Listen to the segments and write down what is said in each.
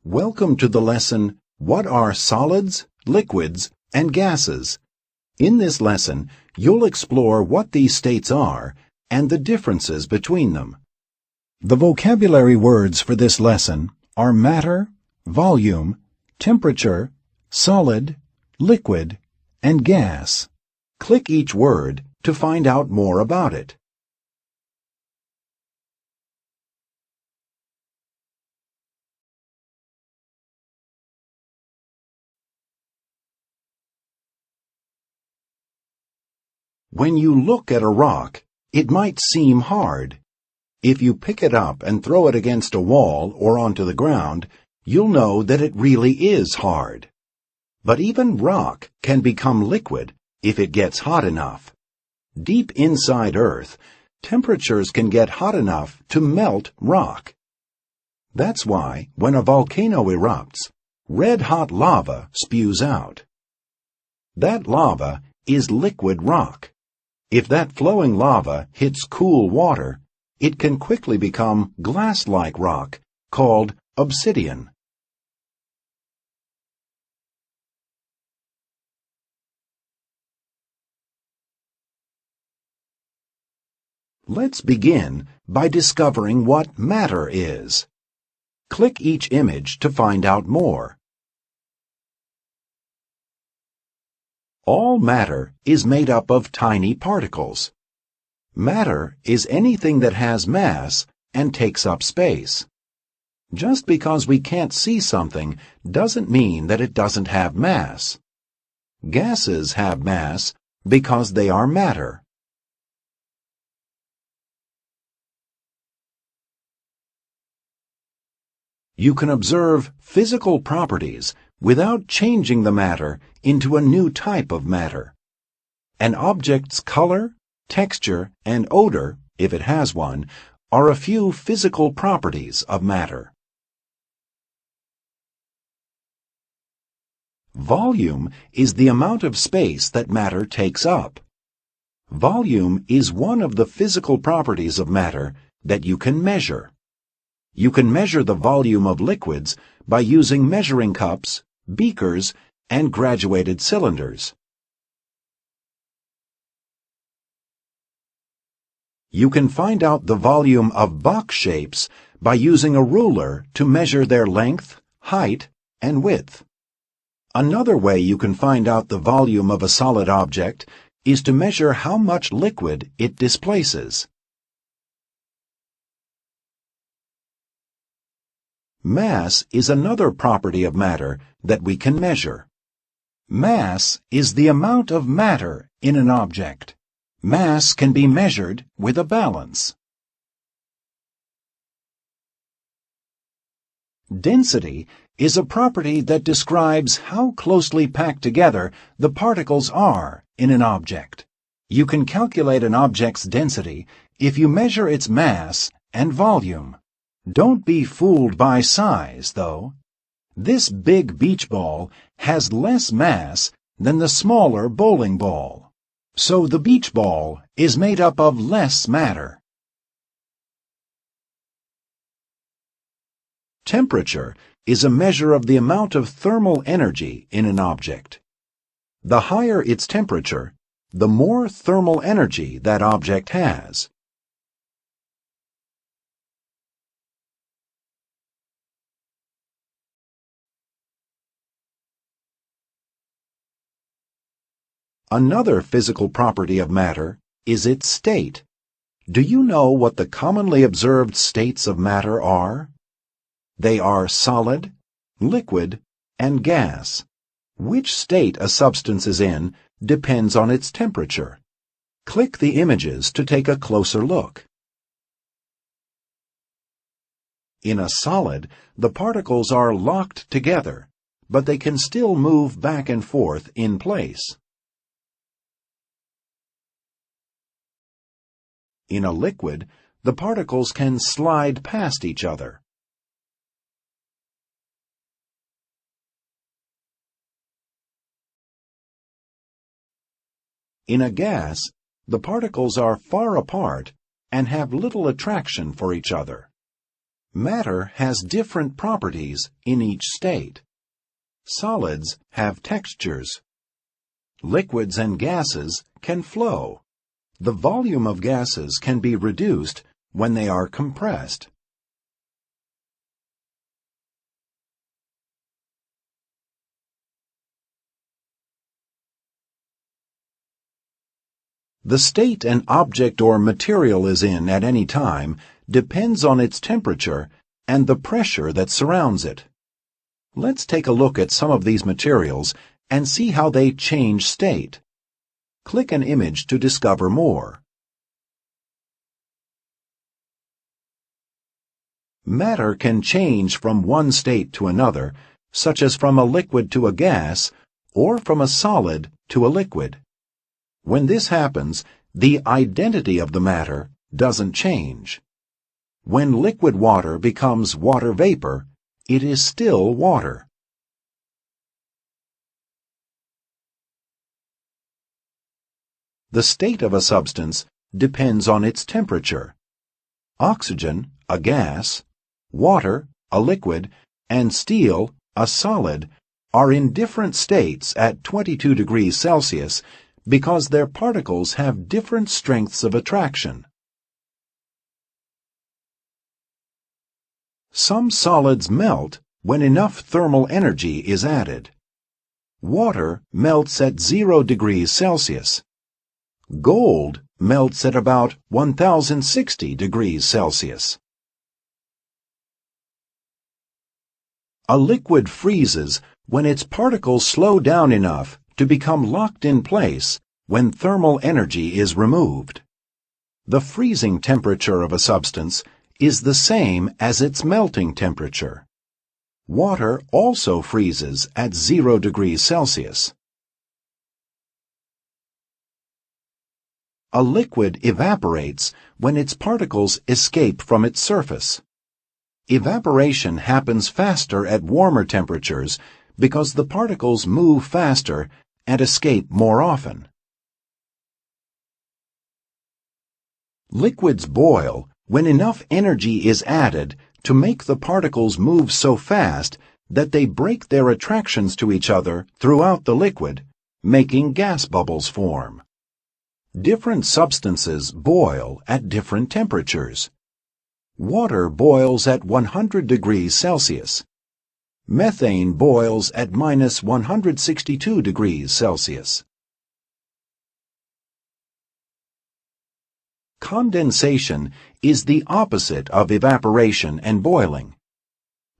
Welcome to the lesson, What are solids, liquids, and gases? In this lesson, you'll explore what these states are and the differences between them. The vocabulary words for this lesson are matter, volume, temperature, solid, liquid, and gas. Click each word to find out more about it. When you look at a rock, it might seem hard. If you pick it up and throw it against a wall or onto the ground, you'll know that it really is hard. But even rock can become liquid if it gets hot enough. Deep inside Earth, temperatures can get hot enough to melt rock. That's why, when a volcano erupts, red-hot lava spews out. That lava is liquid rock. If that flowing lava hits cool water, it can quickly become glass-like rock called obsidian. Let's begin by discovering what matter is. Click each image to find out more. All matter is made up of tiny particles. Matter is anything that has mass and takes up space. Just because we can't see something doesn't mean that it doesn't have mass. Gases have mass because they are matter. You can observe physical properties without changing the matter into a new type of matter. An object's color, texture, and odor, if it has one, are a few physical properties of matter. Volume is the amount of space that matter takes up. Volume is one of the physical properties of matter that you can measure. You can measure the volume of liquids by using measuring cups, beakers, and graduated cylinders. You can find out the volume of box shapes by using a ruler to measure their length, height, and width. Another way you can find out the volume of a solid object is to measure how much liquid it displaces. Mass is another property of matter that we can measure. Mass is the amount of matter in an object. Mass can be measured with a balance. Density is a property that describes how closely packed together the particles are in an object. You can calculate an object's density if you measure its mass and volume. Don't be fooled by size, though. This big beach ball has less mass than the smaller bowling ball. So the beach ball is made up of less matter. Temperature is a measure of the amount of thermal energy in an object. The higher its temperature, the more thermal energy that object has. Another physical property of matter is its state. Do you know what the commonly observed states of matter are? They are solid, liquid, and gas. Which state a substance is in depends on its temperature. Click the images to take a closer look. In a solid, the particles are locked together, but they can still move back and forth in place. In a liquid, the particles can slide past each other. In a gas, the particles are far apart and have little attraction for each other. Matter has different properties in each state. Solids have textures. Liquids and gases can flow. The volume of gases can be reduced when they are compressed. The state an object or material is in at any time depends on its temperature and the pressure that surrounds it. Let's take a look at some of these materials and see how they change state. Click an image to discover more. Matter can change from one state to another, such as from a liquid to a gas, or from a solid to a liquid. When this happens, the identity of the matter doesn't change. When liquid water becomes water vapor, it is still water. The state of a substance depends on its temperature. Oxygen, a gas, water, a liquid, and steel, a solid, are in different states at 22 degrees Celsius because their particles have different strengths of attraction. Some solids melt when enough thermal energy is added. Water melts at 0 degrees Celsius. Gold melts at about 1060 degrees Celsius. A liquid freezes when its particles slow down enough to become locked in place when thermal energy is removed. The freezing temperature of a substance is the same as its melting temperature. Water also freezes at 0 degrees Celsius. A liquid evaporates when its particles escape from its surface. Evaporation happens faster at warmer temperatures because the particles move faster and escape more often. Liquids boil when enough energy is added to make the particles move so fast that they break their attractions to each other throughout the liquid, making gas bubbles form. Different substances boil at different temperatures. Water boils at 100 degrees Celsius. Methane boils at minus 162 degrees Celsius. Condensation is the opposite of evaporation and boiling.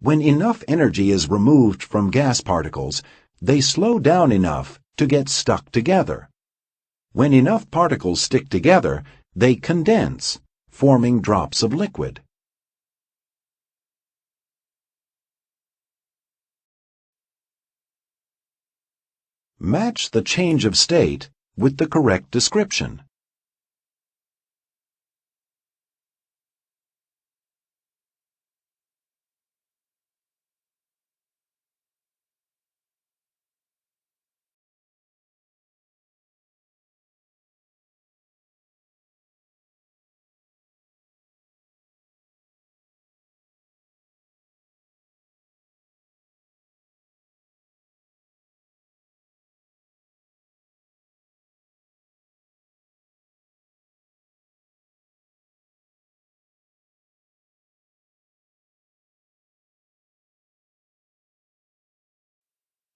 When enough energy is removed from gas particles, they slow down enough to get stuck together. When enough particles stick together, they condense, forming drops of liquid. Match the change of state with the correct description.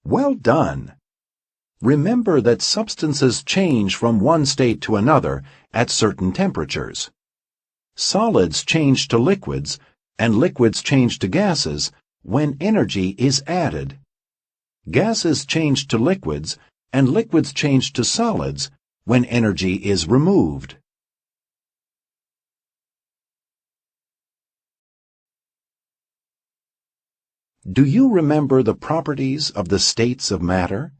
Well done! Remember that substances change from one state to another at certain temperatures. Solids change to liquids, and liquids change to gases when energy is added. Gases change to liquids, and liquids change to solids when energy is removed. Do you remember the properties of the states of matter?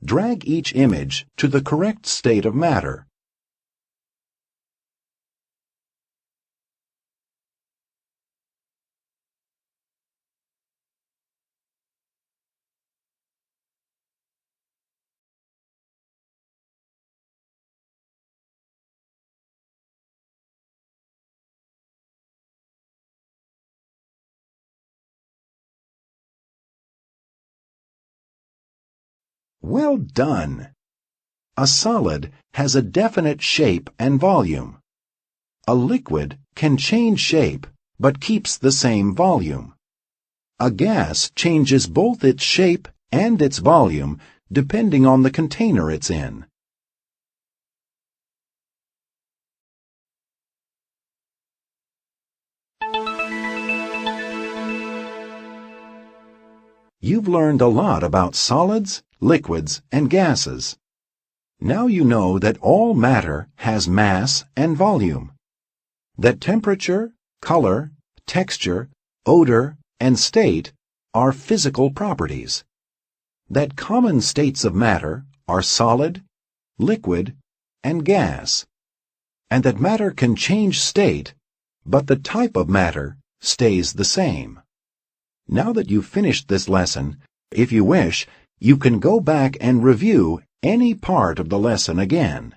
Drag each image to the correct state of matter. Well done! A solid has a definite shape and volume. A liquid can change shape but keeps the same volume. A gas changes both its shape and its volume depending on the container it's in. You've learned a lot about solids, liquids, and gases. Now you know that all matter has mass and volume, that temperature, color, texture, odor, and state are physical properties, that common states of matter are solid, liquid, and gas, and that matter can change state, but the type of matter stays the same. Now that you've finished this lesson, if you wish, you can go back and review any part of the lesson again.